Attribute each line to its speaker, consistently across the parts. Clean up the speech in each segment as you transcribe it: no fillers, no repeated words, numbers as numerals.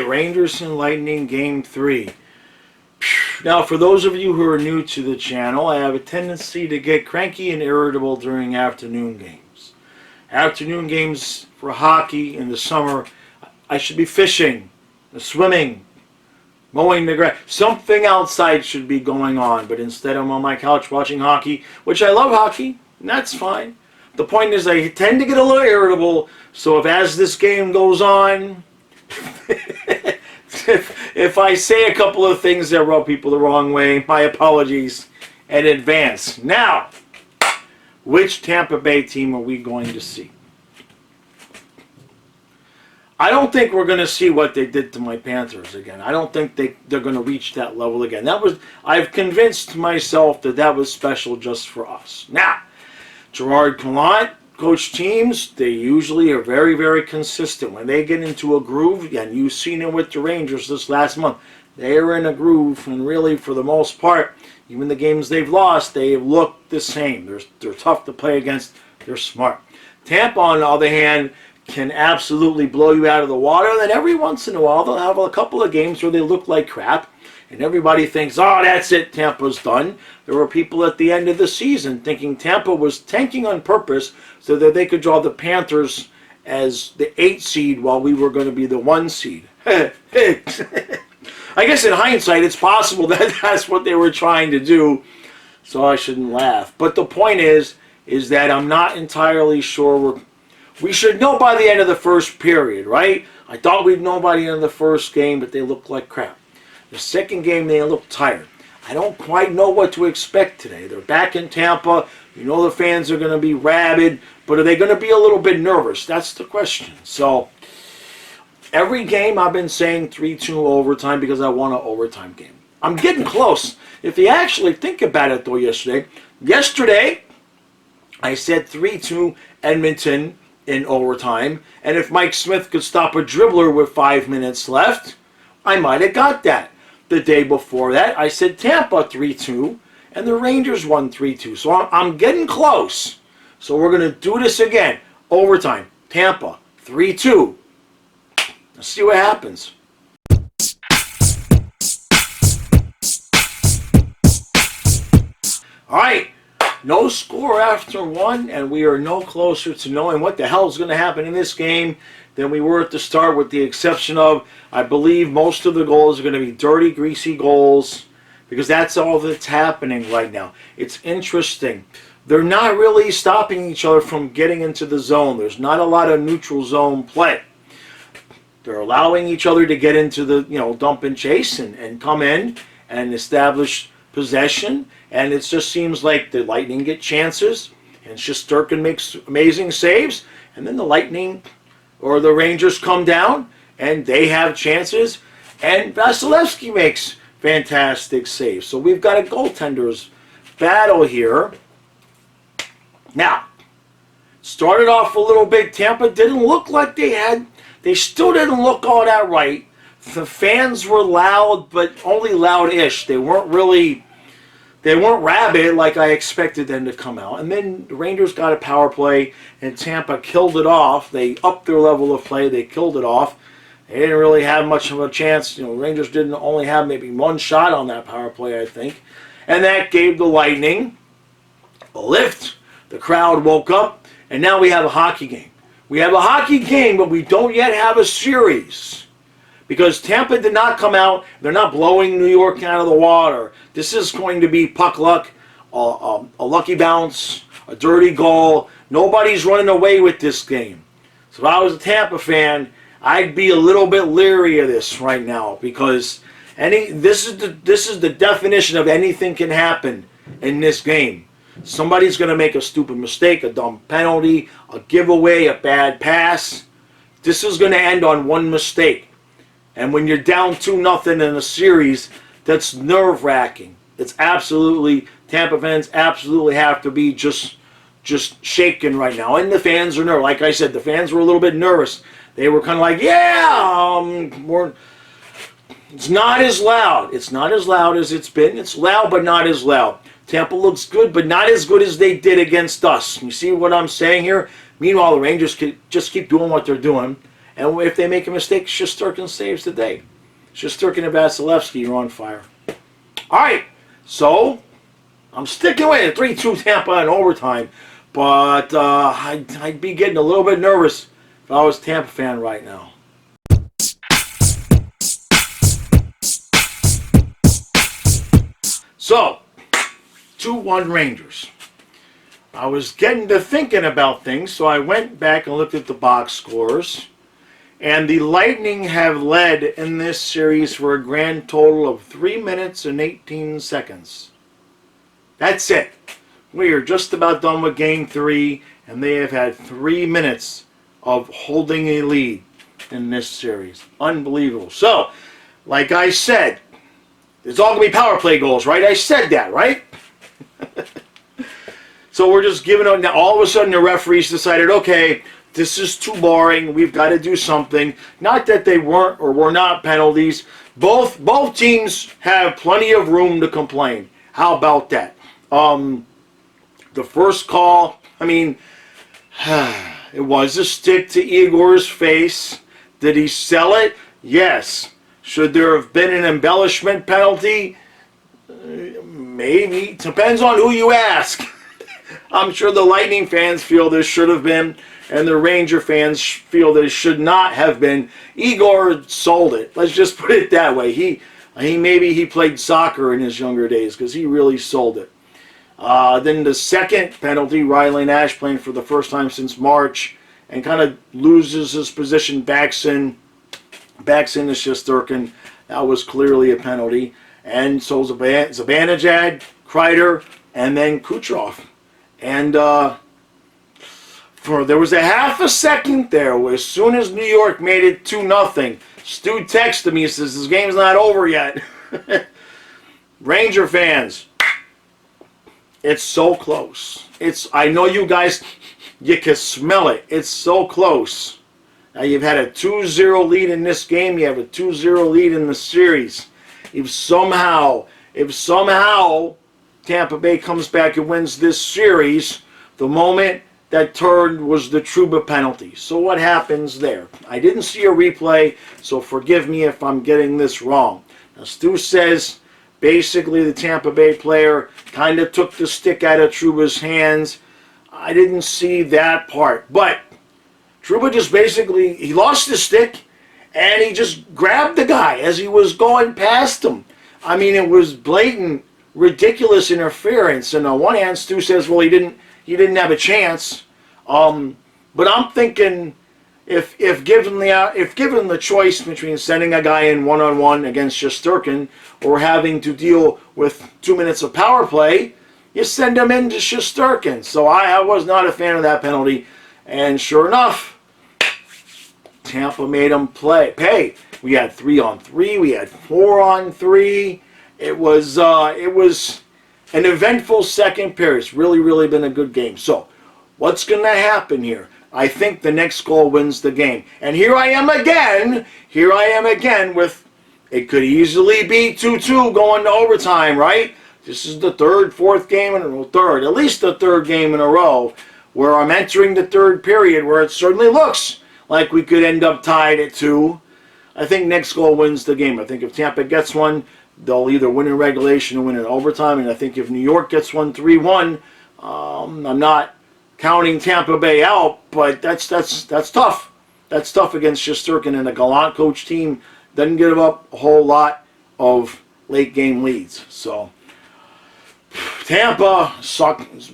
Speaker 1: right, Rangers and Lightning Game 3. Now, for those of you who are new to the channel, I have a tendency to get cranky and irritable during afternoon games. Afternoon games for hockey in the summer, I should be fishing, swimming, mowing the grass. Something outside should be going on, but instead I'm on my couch watching hockey, which I love hockey, and that's fine. The point is I tend to get a little irritable, so if as this game goes on, if I say a couple of things that rub people the wrong way, my apologies in advance. Now, which Tampa Bay team are we going to see? I don't think we're going to see what they did to my Panthers again. I don't think they're going to reach that level again. I've convinced myself that was special just for us. Now, Gerard Palat, coach teams, they usually are very, very consistent. When they get into a groove, and you've seen it with the Rangers this last month, they are in a groove, and really, for the most part, even the games they've lost, they look the same. They're tough to play against. They're smart. Tampa, on the other hand, can absolutely blow you out of the water. And then every once in a while, they'll have a couple of games where they look like crap, and everybody thinks, oh, that's it, Tampa's done. There were people at the end of the season thinking Tampa was tanking on purpose so that they could draw the Panthers as the 8 seed while we were going to be the 1 seed. I guess in hindsight, it's possible that that's what they were trying to do, so I shouldn't laugh. But the point is that I'm not entirely sure we should know by the end of the first period, right? I thought we'd know by the end of the first game, but they looked like crap. The second game, they looked tired. I don't quite know what to expect today. They're back in Tampa. You know the fans are going to be rabid, but are they going to be a little bit nervous? That's the question. So, every game I've been saying 3-2 overtime because I want an overtime game. I'm getting close. If you actually think about it, though, yesterday I said 3-2 Edmonton in overtime, and if Mike Smith could stop a dribbler with 5 minutes left, I might have got that. The day before that, I said Tampa 3-2, and the Rangers won 3-2. So I'm getting close. So we're going to do this again. Overtime, Tampa 3-2. Let's see what happens. All right. No score after 1, and we are no closer to knowing what the hell is going to happen in this game than we were at the start, with the exception of, I believe, most of the goals are going to be dirty, greasy goals, because that's all that's happening right now. It's interesting. They're not really stopping each other from getting into the zone. There's not a lot of neutral zone play. They're allowing each other to get into the, dump and chase and come in and establish possession, and it just seems like the Lightning get chances, and Shesterkin makes amazing saves, and then the Lightning or the Rangers come down, and they have chances, and Vasilevsky makes fantastic saves. So we've got a goaltender's battle here. Now, started off a little bit. Tampa didn't look like they still didn't look all that right. The fans were loud, but only loud-ish. They weren't rabid like I expected them to come out. And then the Rangers got a power play, and Tampa killed it off. They upped their level of play. They killed it off. They didn't really have much of a chance. Rangers didn't only have maybe 1 shot on that power play, I think. And that gave the Lightning a lift. The crowd woke up, and now we have a hockey game. We have a hockey game, but we don't yet have a series. Because Tampa did not come out. They're not blowing New York out of the water. This is going to be puck luck, a lucky bounce, a dirty goal. Nobody's running away with this game. So if I was a Tampa fan, I'd be a little bit leery of this right now, because this is the definition of anything can happen in this game. Somebody's going to make a stupid mistake, a dumb penalty, a giveaway, a bad pass. This is going to end on one mistake. And when you're down 2-0 in a series, that's nerve-wracking. It's absolutely, Tampa fans absolutely have to be just shaken right now. And the fans are nervous. Like I said, the fans were a little bit nervous. They were kind of like, it's not as loud. It's not as loud as it's been. It's loud, but not as loud. Tampa looks good, but not as good as they did against us. You see what I'm saying here? Meanwhile, the Rangers just keep doing what they're doing. And if they make a mistake, Shesterkin saves the day. Shesterkin and Vasilevsky are on fire. All right, so I'm sticking with it. 3-2 Tampa in overtime. But I'd be getting a little bit nervous if I was a Tampa fan right now. So, 2-1 Rangers. I was getting to thinking about things, so I went back and looked at the box scores. And the Lightning have led in this series for a grand total of 3 minutes and 18 seconds. That's it. We are just about done with Game 3, and they have had 3 minutes of holding a lead in this series. Unbelievable. So, like I said, it's all going to be power play goals, right? I said that, right? So we're just giving up. Now, all of a sudden, the referees decided, okay, this is too boring. We've got to do something. Not that they weren't or were not penalties. Both teams have plenty of room to complain. How about that? The first call, I mean, it was a stick to Igor's face. Did he sell it? Yes. Should there have been an embellishment penalty? Maybe. Depends on who you ask. I'm sure the Lightning fans feel there should have been, and the Ranger fans feel there should not have been. Igor sold it. Let's just put it that way. Maybe he played soccer in his younger days because he really sold it. Then the second penalty, Riley Nash playing for the first time since March and kind of loses his position, backs in to Shesterkin. That was clearly a penalty. And so Zibanejad, Kreider, and then Kucherov. And there was a half a second there where as soon as New York made it 2-0, Stu texted me and says, this game's not over yet. Ranger fans, it's so close. I know you guys, you can smell it. It's so close. Now you've had a 2-0 lead in this game. You have a 2-0 lead in the series. If somehow Tampa Bay comes back and wins this series, the moment that turned was the Trouba penalty. So what happens there? I didn't see a replay, so forgive me if I'm getting this wrong. Now Stu says basically the Tampa Bay player kind of took the stick out of Trouba's hands. I didn't see that part. But Trouba just basically, he lost the stick and he just grabbed the guy as he was going past him. I mean, it was blatant, ridiculous interference. And on one hand, Stu says, well, he didn't have a chance. But I'm thinking if given the choice between sending a guy in one-on-one against Shesterkin or having to deal with 2 minutes of power play, you send him into Shesterkin. So I was not a fan of that penalty. And sure enough, Tampa made him pay. We had 3-on-3. We had 4-on-3. It was an eventful second period. It's really been a good game. So what's going to happen here? I think the next goal wins the game. And here I am again with, it could easily be 2-2 going to overtime, right? This is the fourth game in a row, at least the third game in a row, where I'm entering the third period where it certainly looks like we could end up tied at 2. I think next goal wins the game. I think if Tampa gets one, they'll either win in regulation or win in overtime. And I think if New York gets one 3-1, I'm not counting Tampa Bay out, but that's tough. That's tough against Shesterkin and a Gallant coach team. Doesn't give up a whole lot of late game leads. So Tampa,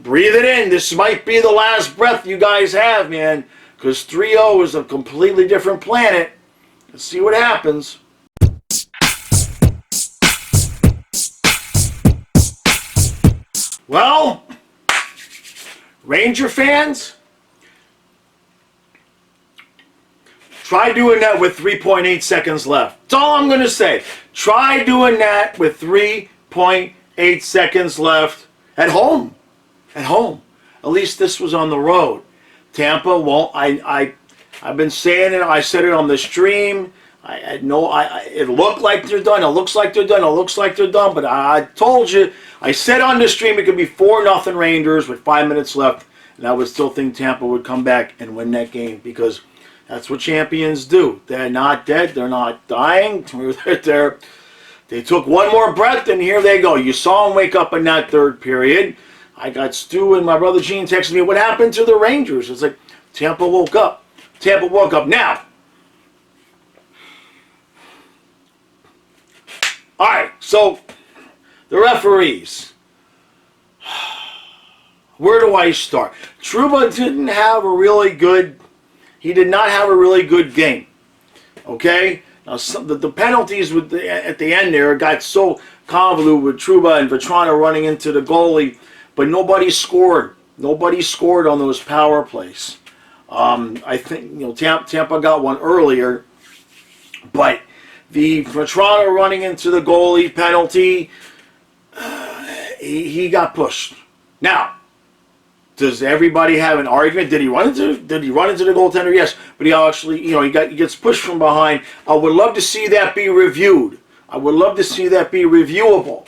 Speaker 1: breathe it in. This might be the last breath you guys have, man, because 3-0 is a completely different planet. Let's see what happens. Well, Ranger fans, try doing that with 3.8 seconds left. That's all I'm going to say. Try doing that with 3.8 seconds left at home. At home. At least this was on the road. Tampa won't. I've been saying it. I said it on the stream. It looked like they're done. It looks like they're done. It looks like they're done. But I told you. I said on the stream it could be 4-0 Rangers with 5 minutes left, and I would still think Tampa would come back and win that game because That's what champions do. They're not dead. They're not dying. They took one more breath, and here they go. You saw them wake up in that third period. I got Stu and my brother Gene texting me, what happened to the Rangers? It's like, Tampa woke up. Tampa woke up. Now, all right, so the referees. Where do I start? Trouba didn't have a really good, he did not have a really good game. Okay? Now, the penalties at the end there got so convoluted with Trouba and Vetrano running into the goalie, but nobody scored. Nobody scored on those power plays. I think Tampa got one earlier, but the Vetrano running into the goalie penalty, he got pushed. Now, does everybody have an argument? Did he run into the goaltender? Yes, but he actually, he gets pushed from behind. I would love to see that be reviewed. I would love to see that be reviewable.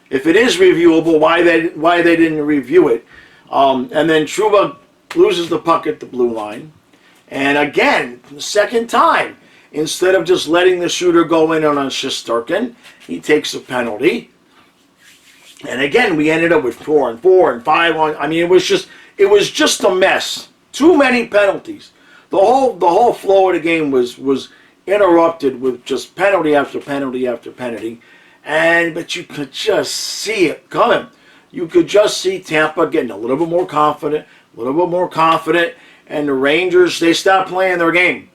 Speaker 1: If it is reviewable, why they didn't review it? And then Trouba loses the puck at the blue line, and again, the second time, instead of just letting the shooter go in on Shesterkin, he takes a penalty. And again, we ended up with 4 and 4 and 5 on. I mean, it was just a mess. Too many penalties. The whole flow of the game was interrupted with just penalty after penalty after penalty. But you could just see it coming. You could just see Tampa getting a little bit more confident, and the Rangers, they stopped playing their game.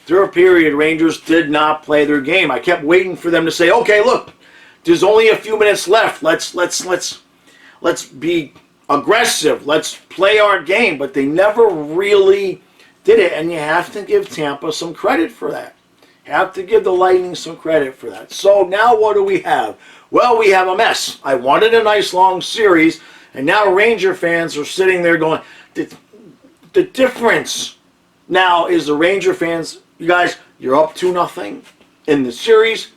Speaker 1: Third period, Rangers did not play their game. I kept waiting for them to say, okay, look, there's only a few minutes left. Let's be aggressive. Let's play our game. But they never really did it, and you have to give Tampa some credit for that. You have to give the Lightning some credit for that. So now what do we have? Well, we have a mess. I wanted a nice long series, and now Ranger fans are sitting there going, the difference now is the Ranger fans, you guys, you're up 2-0 in the series,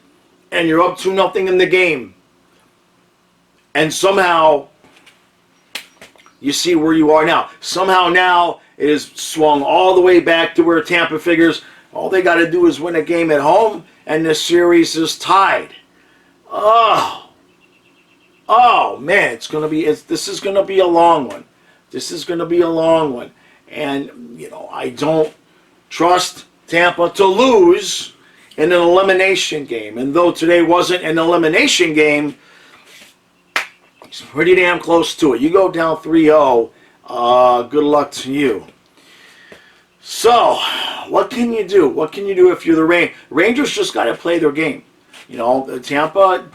Speaker 1: and you're up 2-0 in the game. And somehow, you see where you are now. Somehow now, it has swung all the way back to where Tampa figures, all they got to do is win a game at home, and the series is tied. Oh man, this is going to be a long one. This is going to be a long one. And, I don't trust Tampa to lose in an elimination game. And though today wasn't an elimination game, it's pretty damn close to it. You go down 3-0, good luck to you. So, what can you do? What can you do if you're the Rangers? Rangers just got to play their game. Tampa,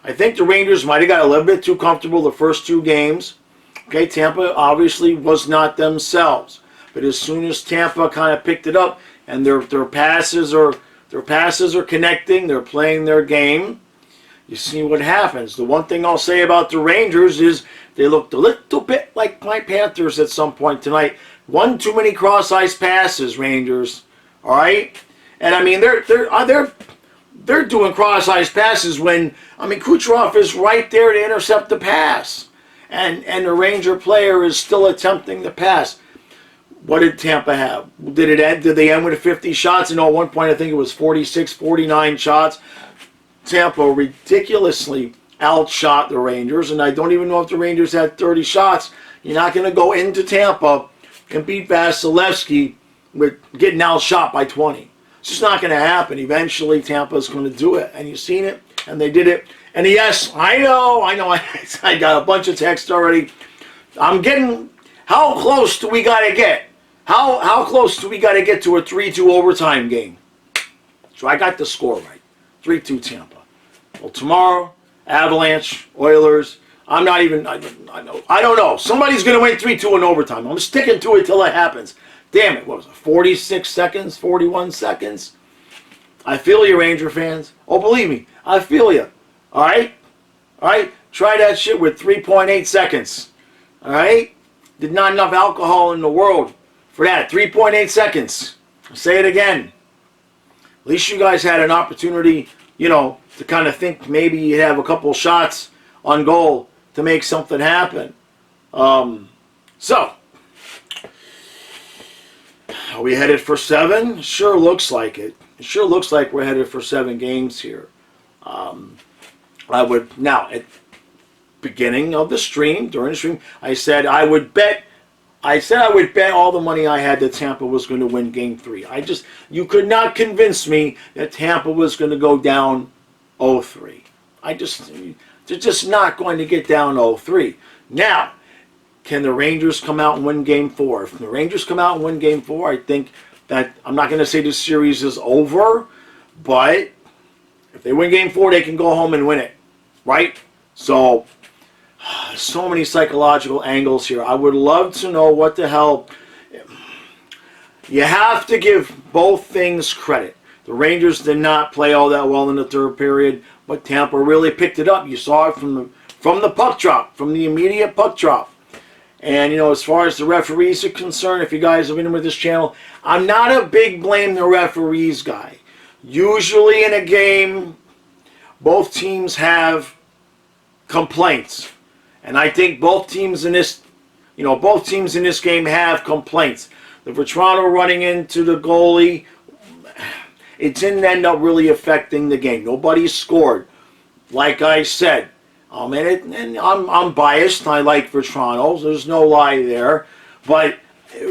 Speaker 1: I think the Rangers might have got a little bit too comfortable the first 2 games. Okay, Tampa obviously was not themselves. But as soon as Tampa kind of picked it up and their passes are connecting, they're playing their game, you see what happens. The one thing I'll say about the Rangers is they looked a little bit like my Panthers at some point tonight. One too many cross-ice passes, Rangers. All right? And I mean, they're doing cross-ice passes when, Kucherov is right there to intercept the pass. And the Ranger player is still attempting the pass. What did Tampa have? Did they end with 50 shots? At one point I think it was 46, 49 shots. Tampa ridiculously outshot the Rangers, and I don't even know if the Rangers had 30 shots. You're not going to go into Tampa and beat Vasilevsky with getting outshot by 20. It's just not going to happen. Eventually Tampa's going to do it, and you've seen it, and they did it. And yes, I know, I got a bunch of texts already. I'm getting, how close do we got to get? How close do we got to get to a 3-2 overtime game? So I got the score right. 3-2 Tampa. Well, tomorrow, Avalanche, Oilers, I don't know. Somebody's going to win 3-2 in overtime. I'm sticking to it till it happens. Damn it, what was it, 46 seconds, 41 seconds? I feel you, Ranger fans. Oh, believe me, I feel you. All right? All right? Try that shit with 3.8 seconds. All right? Did not enough alcohol in the world for that. 3.8 seconds. I'll say it again. At least you guys had an opportunity, to kind of think maybe you'd have a couple shots on goal to make something happen. So, Are we headed for 7? Sure looks like it. It sure looks like we're headed for 7 games here. I would now at beginning of the stream, during the stream, I said I would bet all the money I had that Tampa was going to win Game 3. You could not convince me that Tampa was going to go down 0-3. They're just not going to get down 0-3. Now, can the Rangers come out and win Game 4? If the Rangers come out and win Game 4, I think that, I'm not going to say the series is over, but if they win Game 4, they can go home and win it, right? So many psychological angles here. I would love to know what the hell. You have to give both things credit. The Rangers did not play all that well in the third period, but Tampa really picked it up. You saw it from the puck drop, from the immediate puck drop. And, as far as the referees are concerned, if you guys have been with this channel, I'm not a big blame the referees guy. Usually in a game, both teams have complaints. And I think both teams in this game have complaints. The Vetrano running into the goalie, it didn't end up really affecting the game. Nobody scored. Like I said, and I'm biased. I like Vetrano. There's no lie there. But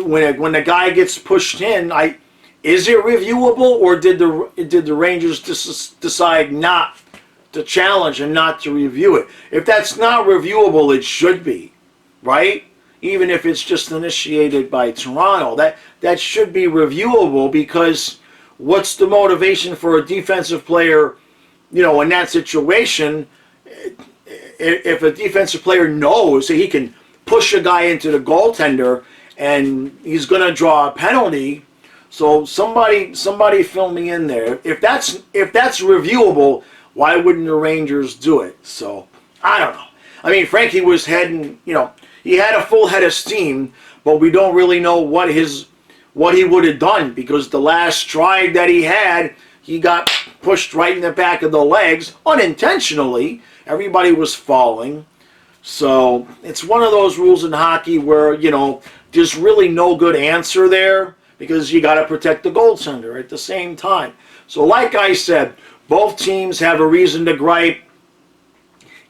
Speaker 1: when the guy gets pushed in, is it reviewable, or did the Rangers decide not to challenge and not to review it? If that's not reviewable, it should be, right? Even if it's just initiated by Toronto, that should be reviewable, because what's the motivation for a defensive player, in that situation? If a defensive player knows that he can push a guy into the goaltender and he's going to draw a penalty, so somebody fill me in there. If that's reviewable, why wouldn't the Rangers do it? So I don't know. Frankie was heading, he had a full head of steam, but we don't really know what he would have done, because the last stride that he had, he got pushed right in the back of the legs unintentionally. Everybody was falling. So it's one of those rules in hockey where, there's really no good answer there, because you got to protect the goaltender at the same time. So like I said, both teams have a reason to gripe.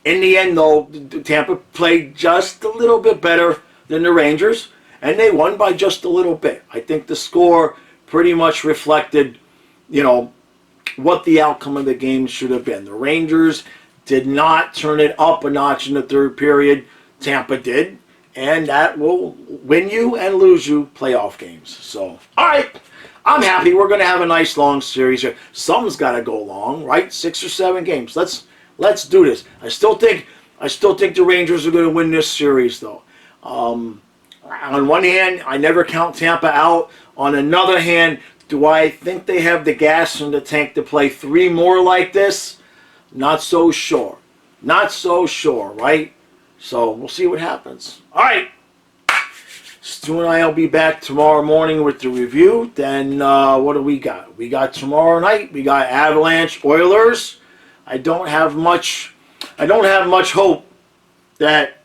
Speaker 1: In the end, though, Tampa played just a little bit better than the Rangers, and they won by just a little bit. I think the score pretty much reflected, what the outcome of the game should have been. The Rangers did not turn it up a notch in the third period. Tampa did, and that will win you and lose you playoff games. So, all right, I'm happy. We're going to have a nice long series here. Something's got to go long, right? 6 or 7 games. Let's do this. I still think the Rangers are going to win this series, though. On one hand, I never count Tampa out. On another hand, do I think they have the gas in the tank to play 3 more like this? Not so sure. Not so sure, right? So we'll see what happens. All right. Stu and I will be back tomorrow morning with the review. Then what do we got? We got tomorrow night. We got Avalanche Oilers. I don't have much hope that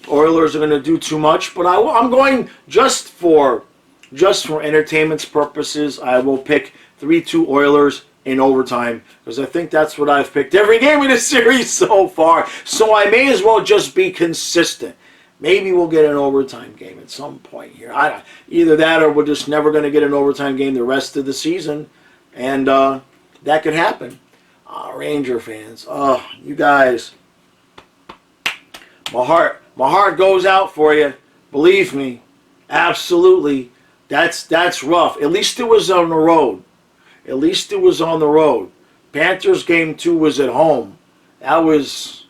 Speaker 1: Oilers are going to do too much, but I'm going just for entertainment's purposes. I will pick 3-2 Oilers in overtime, because I think that's what I've picked every game in this series so far. So I may as well just be consistent. Maybe we'll get an overtime game at some point here. Either that, or we're just never going to get an overtime game the rest of the season, and that could happen. Ranger fans, you guys, my heart goes out for you. Believe me, absolutely. That's rough. At least it was on the road. At least it was on the road. Panthers game 2 was at home. That was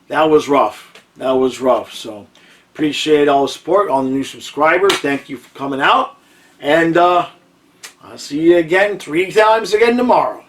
Speaker 1: rough. That was rough. So appreciate all the support, all the new subscribers. Thank you for coming out. And I'll see you again 3 times again tomorrow.